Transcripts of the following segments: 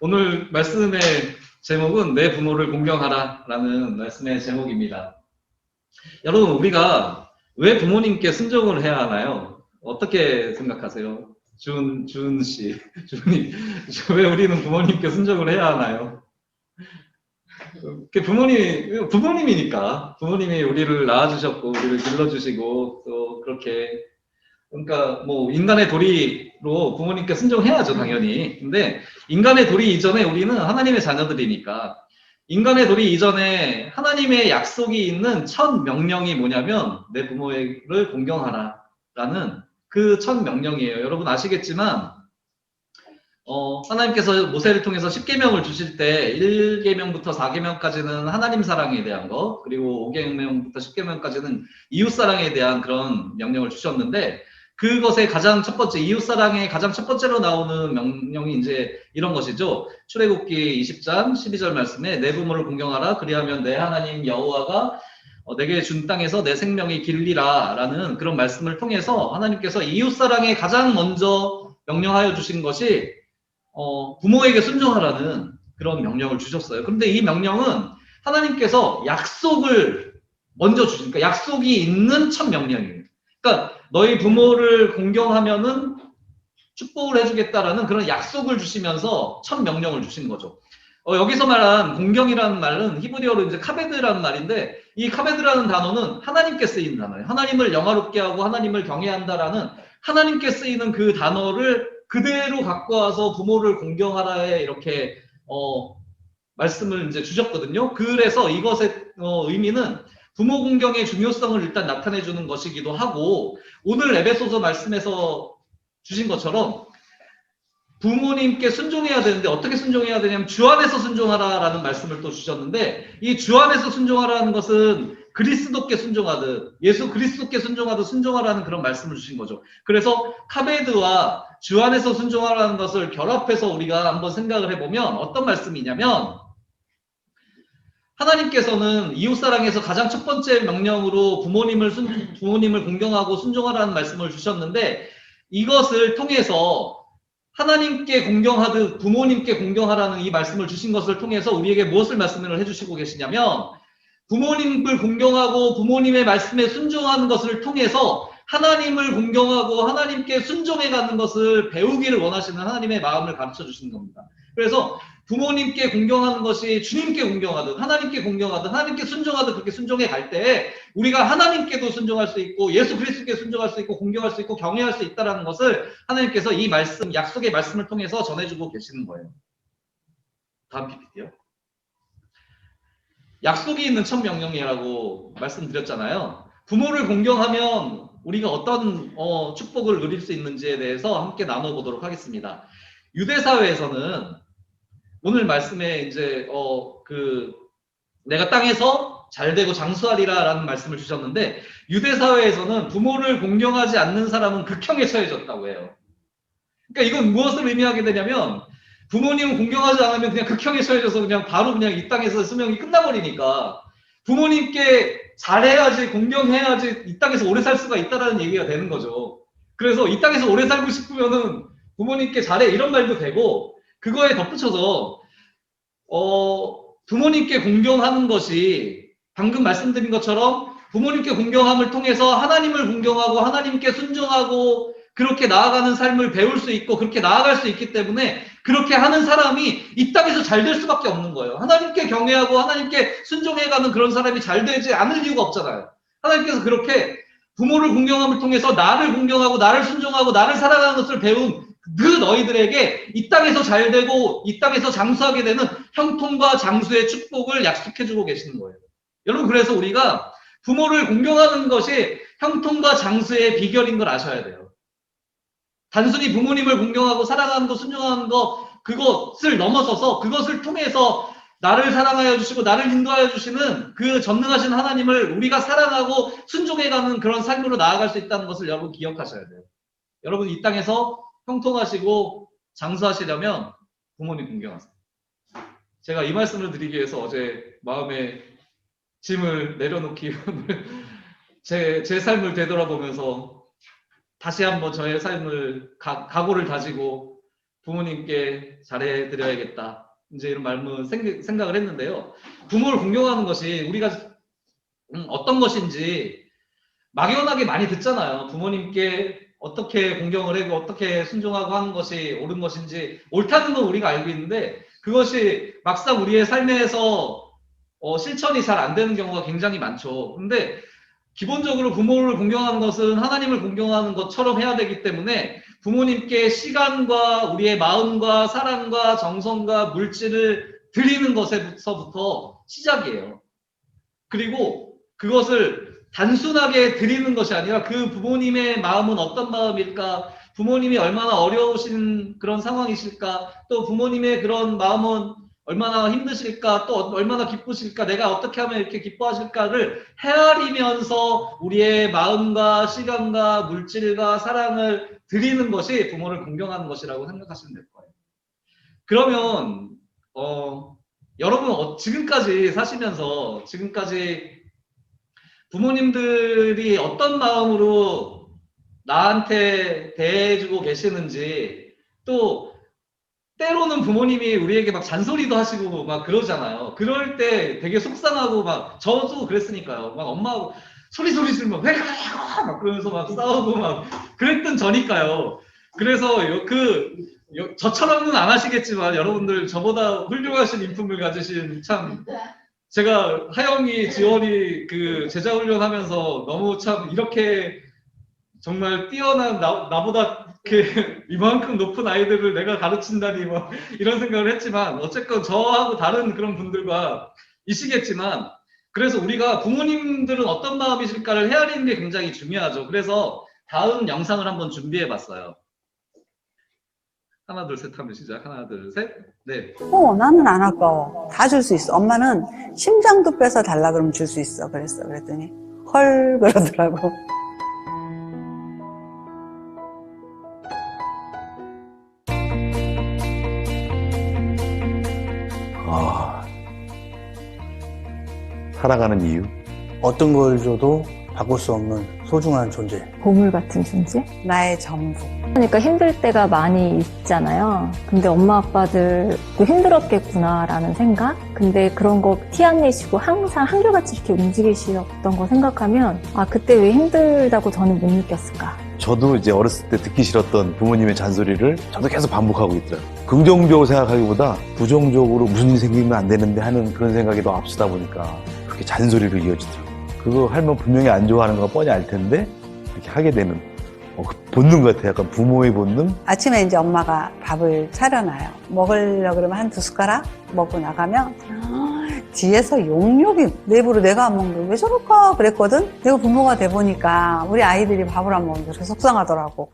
오늘 말씀의 제목은 내 부모를 공경하라 라는 말씀의 제목입니다. 여러분, 우리가 왜 부모님께 순종을 해야 하나요? 어떻게 생각하세요? 준 씨, 준이, 왜 우리는 부모님께 순종을 해야 하나요? 부모님이니까. 부모님이 우리를 낳아주셨고, 우리를 길러주시고, 또 그렇게 그러니까 뭐 인간의 도리로 부모님께 순종해야죠, 당연히. 근데 인간의 도리 이전에 우리는 하나님의 자녀들이니까 인간의 도리 이전에 하나님의 약속이 있는 첫 명령이 뭐냐면 내 부모를 공경하라라는 그 첫 명령이에요. 여러분 아시겠지만 하나님께서 모세를 통해서 10계명을 주실 때 1계명부터 4계명까지는 하나님 사랑에 대한 거, 그리고 5계명부터 10계명까지는 이웃 사랑에 대한 그런 명령을 주셨는데 그것의 가장 첫 번째, 이웃 사랑의 가장 첫 번째로 나오는 명령이 이제 이런 것이죠. 출애굽기 20장 12절 말씀에 내 부모를 공경하라. 그리하면 내 하나님 여호와가 내게 준 땅에서 내 생명이 길리라 라는 그런 말씀을 통해서 하나님께서 이웃 사랑에 가장 먼저 명령하여 주신 것이 부모에게 순종하라는 그런 명령을 주셨어요. 그런데 이 명령은 하나님께서 약속을 먼저 주시니까 약속이 있는 첫 명령이에요. 그러니까 너희 부모를 공경하면은 축복을 해주겠다라는 그런 약속을 주시면서 첫 명령을 주신 거죠. 여기서 말한 공경이라는 말은 히브리어로 이제 카베드라는 말인데 이 카베드라는 단어는 하나님께 쓰이는 단어예요. 하나님을 영화롭게 하고 하나님을 경외한다라는 하나님께 쓰이는 그 단어를 그대로 갖고 와서 부모를 공경하라에 이렇게 말씀을 이제 주셨거든요. 그래서 이것의 의미는 부모 공경의 중요성을 일단 나타내 주는 것이기도 하고 오늘 에베소서 말씀에서 주신 것처럼 부모님께 순종해야 되는데 어떻게 순종해야 되냐면 주 안에서 순종하라라는 말씀을 또 주셨는데 이 주 안에서 순종하라는 것은 그리스도께 순종하듯 예수 그리스도께 순종하듯 순종하라는 그런 말씀을 주신 거죠. 그래서 카베드와 주 안에서 순종하라는 것을 결합해서 우리가 한번 생각을 해보면 어떤 말씀이냐면 하나님께서는 이웃사랑에서 가장 첫 번째 명령으로 부모님을 공경하고 순종하라는 말씀을 주셨는데 이것을 통해서 하나님께 공경하듯 부모님께 공경하라는 이 말씀을 주신 것을 통해서 우리에게 무엇을 말씀을 해주시고 계시냐면 부모님을 공경하고 부모님의 말씀에 순종하는 것을 통해서 하나님을 공경하고 하나님께 순종해가는 것을 배우기를 원하시는 하나님의 마음을 가르쳐 주시는 겁니다. 그래서 부모님께 공경하는 것이 주님께 공경하듯 하나님께 공경하듯 하나님께 순종하듯 그렇게 순종해 갈 때 우리가 하나님께도 순종할 수 있고 예수 그리스도께 순종할 수 있고 공경할 수 있고 경외할 수 있다는 것을 하나님께서 이 말씀, 약속의 말씀을 통해서 전해주고 계시는 거예요. 다음 PPT요. 약속이 있는 첫 명령이라고 말씀드렸잖아요. 부모를 공경하면 우리가 어떤 축복을 누릴 수 있는지에 대해서 함께 나눠보도록 하겠습니다. 유대 사회에서는 오늘 말씀에 이제 내가 땅에서 잘되고 장수하리라라는 말씀을 주셨는데 유대 사회에서는 부모를 공경하지 않는 사람은 극형에 처해졌다고 해요. 그러니까 이건 무엇을 의미하게 되냐면 부모님을 공경하지 않으면 그냥 극형에 처해져서 그냥 바로 그냥 이 땅에서 수명이 끝나버리니까 부모님께 잘해야지 공경해야지 이 땅에서 오래 살 수가 있다라는 얘기가 되는 거죠. 그래서 이 땅에서 오래 살고 싶으면은 부모님께 잘해 이런 말도 되고 그거에 덧붙여서 부모님께 공경하는 것이 방금 말씀드린 것처럼 부모님께 공경함을 통해서 하나님을 공경하고 하나님께 순종하고 그렇게 나아가는 삶을 배울 수 있고 그렇게 나아갈 수 있기 때문에 그렇게 하는 사람이 이 땅에서 잘 될 수밖에 없는 거예요. 하나님께 경외하고 하나님께 순종해가는 그런 사람이 잘 되지 않을 이유가 없잖아요. 하나님께서 그렇게 부모를 공경함을 통해서 나를 공경하고 나를 순종하고 나를 사랑하는 것을 배운 그 너희들에게 이 땅에서 잘 되고 이 땅에서 장수하게 되는 형통과 장수의 축복을 약속해주고 계시는 거예요. 여러분 그래서 우리가 부모를 공경하는 것이 형통과 장수의 비결인 걸 아셔야 돼요. 단순히 부모님을 공경하고 사랑하는 것, 순종하는 것 그것을 넘어서서 그것을 통해서 나를 사랑하여 주시고 나를 인도하여 주시는 그 전능하신 하나님을 우리가 사랑하고 순종해가는 그런 삶으로 나아갈 수 있다는 것을 여러분 기억하셔야 돼요. 여러분 이 땅에서 형통하시고 장수하시려면 부모님 공경하세요. 제가 이 말씀을 드리기 위해서 어제 마음에 짐을 내려놓기 제 삶을 되돌아보면서 다시 한번 저의 삶을 각오를 다지고 부모님께 잘해드려야겠다. 이제 이런 말문 생각을 했는데요. 부모를 공경하는 것이 우리가 어떤 것인지 막연하게 많이 듣잖아요. 부모님께 어떻게 공경을 하고 어떻게 순종하고 하는 것이 옳은 것인지 옳다는 건 우리가 알고 있는데 그것이 막상 우리의 삶에서 실천이 잘 안 되는 경우가 굉장히 많죠. 근데 기본적으로 부모를 공경하는 것은 하나님을 공경하는 것처럼 해야 되기 때문에 부모님께 시간과 우리의 마음과 사랑과 정성과 물질을 드리는 것에서부터 시작이에요. 그리고 그것을 단순하게 드리는 것이 아니라 그 부모님의 마음은 어떤 마음일까? 부모님이 얼마나 어려우신 그런 상황이실까? 또 부모님의 그런 마음은 얼마나 힘드실까? 또 얼마나 기쁘실까? 내가 어떻게 하면 이렇게 기뻐하실까를 헤아리면서 우리의 마음과 시간과 물질과 사랑을 드리는 것이 부모를 공경하는 것이라고 생각하시면 될 거예요. 그러면 여러분 지금까지 사시면서 지금까지 부모님들이 어떤 마음으로 나한테 대해주고 계시는지 또 때로는 부모님이 우리에게 막 잔소리도 하시고 막 그러잖아요. 그럴 때 되게 속상하고 막 저도 그랬으니까요. 막 엄마하고 소리 지르면 왜 그러냐고 막 그러면서 막 싸우고 막 그랬던 저니까요. 그래서 저처럼은 안 하시겠지만 여러분들 저보다 훌륭하신 인품을 가지신 참 제가 하영이 지원이 그 제자 훈련하면서 너무 참 이렇게 정말 뛰어난 나보다 이만큼 높은 아이들을 내가 가르친다니 뭐 이런 생각을 했지만 어쨌건 저하고 다른 그런 분들과 이시겠지만 그래서 우리가 부모님들은 어떤 마음이실까를 헤아리는 게 굉장히 중요하죠. 그래서 다음 영상을 한번 준비해 봤어요. 하나 둘 셋 하면 시작. 하나 둘 셋. 네. 나는 안 아까워. 다 줄 수 있어. 엄마는 심장도 빼서 달라 그러면 줄 수 있어. 그랬더니 헐 그러더라고. 살아가는 이유? 어떤 걸 줘도 바꿀 수 없는 소중한 존재. 보물 같은 존재? 나의 전부. 그러니까 힘들 때가 많이 있잖아요. 근데 엄마 아빠들도 힘들었겠구나라는 생각? 근데 그런 거 티 안 내시고 항상 한결같이 이렇게 움직이셨던 거 생각하면 아 그때 왜 힘들다고 저는 못 느꼈을까? 저도 이제 어렸을 때 듣기 싫었던 부모님의 잔소리를 저도 계속 반복하고 있더라고요. 긍정적으로 생각하기보다 부정적으로 무슨 일이 생기면 안 되는데 하는 그런 생각이 더 앞서다 보니까 그렇게 잔소리로 이어지더라고요. 그거 하면 분명히 안 좋아하는 거 뻔히 알 텐데 이렇게 하게 되는 그 본능 같아요. 약간 부모의 본능? 아침에 이제 엄마가 밥을 차려놔요. 먹으려고 그러면 한두 숟가락 먹고 나가면 뒤에서 용욕이 내부로 내가 안 먹는 거 왜 저럴까 그랬거든. 내가 부모가 돼 보니까 우리 아이들이 밥을 안 먹는 게 그렇게 속상하더라고.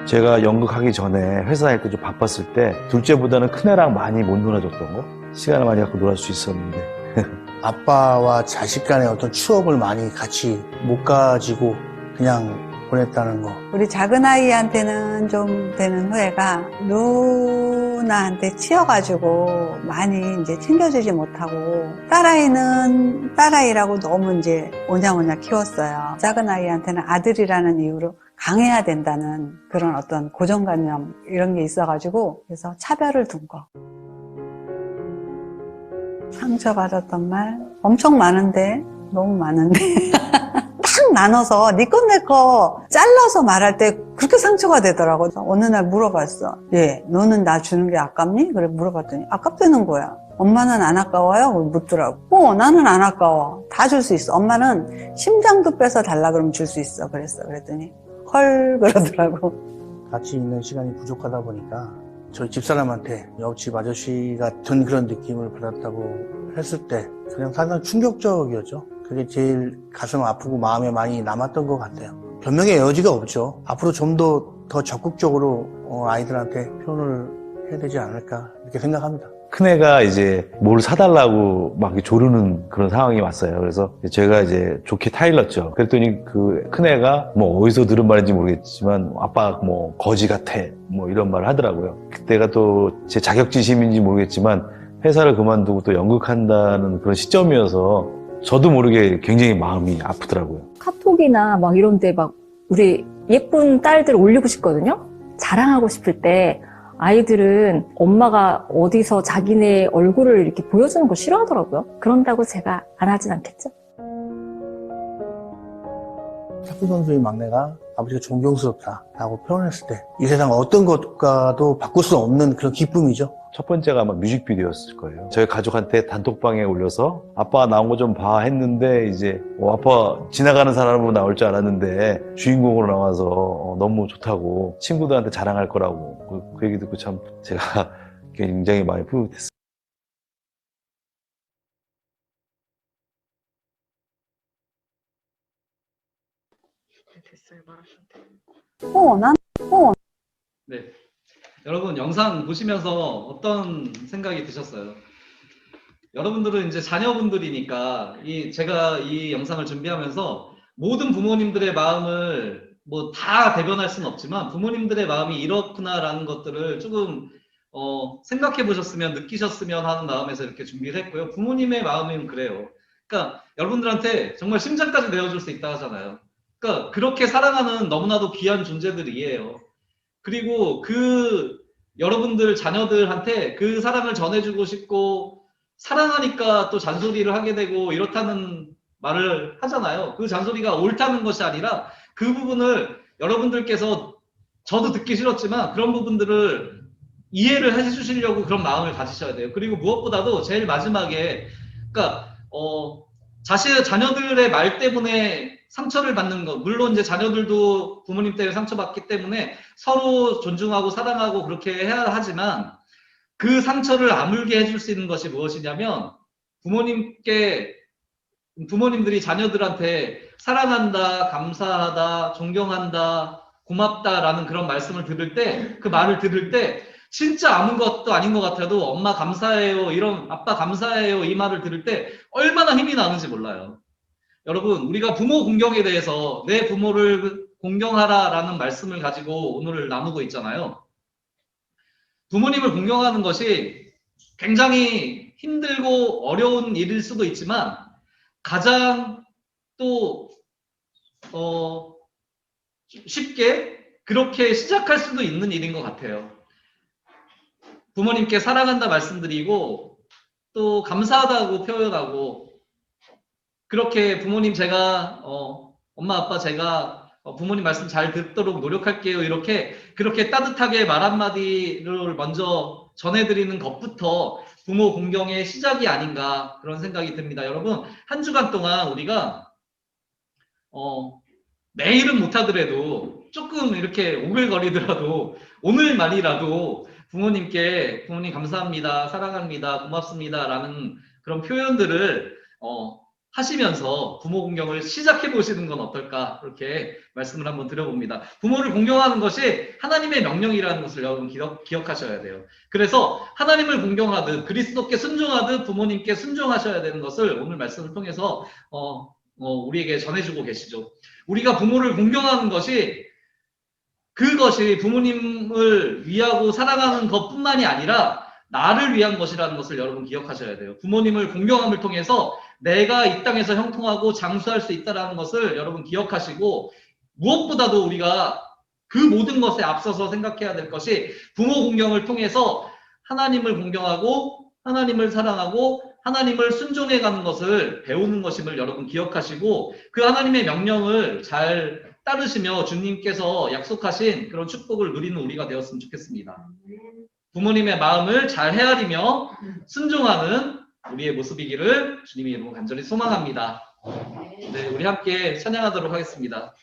제가 연극하기 전에 회사 다닐 때 좀 바빴을 때 둘째보다는 큰애랑 많이 못 놀아줬던 거? 시간을 많이 갖고 놀아줄 수 있었는데 아빠와 자식 간의 어떤 추억을 많이 같이 못 가지고 그냥 보냈다는 거. 우리 작은 아이한테는 좀 되는 후회가 누나한테 치여가지고 많이 이제 챙겨주지 못하고 딸아이는 딸아이라고 너무 이제 오냐오냐 키웠어요. 작은 아이한테는 아들이라는 이유로 강해야 된다는 그런 어떤 고정관념 이런 게 있어가지고 그래서 차별을 둔 거. 상처받았던 말 엄청 많은데 너무 많은데 딱 나눠서 네 것 내 거 잘라서 말할 때 그렇게 상처가 되더라고. 어느 날 물어봤어. 얘 너는 나 주는 게 아깝니? 그래 물어봤더니 아깝다는 거야. 엄마는 안 아까워요? 묻더라고. 나는 안 아까워. 다 줄 수 있어. 엄마는 심장도 빼서 달라 그러면 줄 수 있어. 그랬더니 헐 그러더라고. 같이 있는 시간이 부족하다 보니까 저희 집사람한테 옆집 아저씨 같은 그런 느낌을 받았다고 했을 때 그냥 상당히 충격적이었죠. 그게 제일 가슴 아프고 마음에 많이 남았던 것 같아요. 변명의 여지가 없죠. 앞으로 좀 더 적극적으로 아이들한테 표현을 해야 되지 않을까 이렇게 생각합니다. 큰애가 이제 뭘 사달라고 막 조르는 그런 상황이 왔어요. 그래서 제가 이제 좋게 타일렀죠. 그랬더니 그 큰애가 뭐 어디서 들은 말인지 모르겠지만 아빠 뭐 거지 같아 뭐 이런 말을 하더라고요. 그때가 또 제 자격지심인지 모르겠지만 회사를 그만두고 또 연극한다는 그런 시점이어서 저도 모르게 굉장히 마음이 아프더라고요. 카톡이나 막 이런 데 막 우리 예쁜 딸들 올리고 싶거든요. 자랑하고 싶을 때 아이들은 엄마가 어디서 자기네 얼굴을 이렇게 보여주는 거 싫어하더라고요. 그런다고 제가 안 하진 않겠죠. 탁구 선수의 막내가 아버지가 존경스럽다라고 표현했을 때 이 세상 어떤 것과도 바꿀 수 없는 그런 기쁨이죠. 첫 번째가 아마 뮤직비디오였을 거예요. 저희 가족한테 단톡방에 올려서 아빠 나온 거 좀 봐 했는데 이제 아빠 지나가는 사람으로 나올 줄 알았는데 주인공으로 나와서 너무 좋다고 친구들한테 자랑할 거라고 그 얘기 듣고 참 제가 굉장히 많이 뿌듯했어요. 난 네. 여러분 영상 보시면서 어떤 생각이 드셨어요? 여러분들은 이제 자녀분들이니까 제가 이 영상을 준비하면서 모든 부모님들의 마음을 뭐 다 대변할 수는 없지만 부모님들의 마음이 이렇구나라는 것들을 조금 생각해 보셨으면 느끼셨으면 하는 마음에서 이렇게 준비를 했고요. 부모님의 마음은 그래요. 그러니까 여러분들한테 정말 심장까지 내어줄 수 있다 하잖아요. 그러니까 그렇게 사랑하는 너무나도 귀한 존재들이에요. 그리고 여러분들 자녀들한테 그 사랑을 전해주고 싶고 사랑하니까 또 잔소리를 하게 되고 이렇다는 말을 하잖아요. 그 잔소리가 옳다는 것이 아니라 그 부분을 여러분들께서 저도 듣기 싫었지만 그런 부분들을 이해를 해주시려고 그런 마음을 가지셔야 돼요. 그리고 무엇보다도 제일 마지막에 그러니까 자녀들의 말 때문에 상처를 받는 것, 물론 이제 자녀들도 부모님 때문에 상처받기 때문에 서로 존중하고 사랑하고 그렇게 해야 하지만 그 상처를 아물게 해줄 수 있는 것이 무엇이냐면 부모님들이 자녀들한테 사랑한다, 감사하다, 존경한다, 고맙다라는 그런 말씀을 들을 때, 그 말을 들을 때 진짜 아무것도 아닌 것 같아도 엄마 감사해요, 아빠 감사해요 이 말을 들을 때 얼마나 힘이 나는지 몰라요. 여러분, 우리가 부모 공경에 대해서 내 부모를 공경하라라는 말씀을 가지고 오늘 나누고 있잖아요. 부모님을 공경하는 것이 굉장히 힘들고 어려운 일일 수도 있지만 가장 또 쉽게 그렇게 시작할 수도 있는 일인 것 같아요. 부모님께 사랑한다 말씀드리고 또 감사하다고 표현하고 그렇게 부모님 제가 엄마 아빠 제가 부모님 말씀 잘 듣도록 노력할게요. 그렇게 따뜻하게 말 한마디를 먼저 전해드리는 것부터 부모 공경의 시작이 아닌가 그런 생각이 듭니다. 여러분 한 주간 동안 우리가 매일은 못하더라도 조금 이렇게 오글거리더라도 오늘만이라도 부모님 감사합니다, 사랑합니다, 고맙습니다 라는 그런 표현들을 하시면서 부모 공경을 시작해 보시는 건 어떨까 그렇게 말씀을 한번 드려봅니다. 부모를 공경하는 것이 하나님의 명령이라는 것을 여러분 기억하셔야 돼요. 그래서 하나님을 공경하듯 그리스도께 순종하듯 부모님께 순종하셔야 되는 것을 오늘 말씀을 통해서 우리에게 전해주고 계시죠. 우리가 부모를 공경하는 것이 그것이 부모님을 위하고 사랑하는 것뿐만이 아니라 나를 위한 것이라는 것을 여러분 기억하셔야 돼요. 부모님을 공경함을 통해서 내가 이 땅에서 형통하고 장수할 수 있다는 것을 여러분 기억하시고 무엇보다도 우리가 그 모든 것에 앞서서 생각해야 될 것이 부모 공경을 통해서 하나님을 공경하고 하나님을 사랑하고 하나님을 순종해가는 것을 배우는 것임을 여러분 기억하시고 그 하나님의 명령을 잘 따르시며 주님께서 약속하신 그런 축복을 누리는 우리가 되었으면 좋겠습니다. 부모님의 마음을 잘 헤아리며 순종하는 우리의 모습이기를 주님의 이름으로 간절히 소망합니다. 네, 우리 함께 찬양하도록 하겠습니다.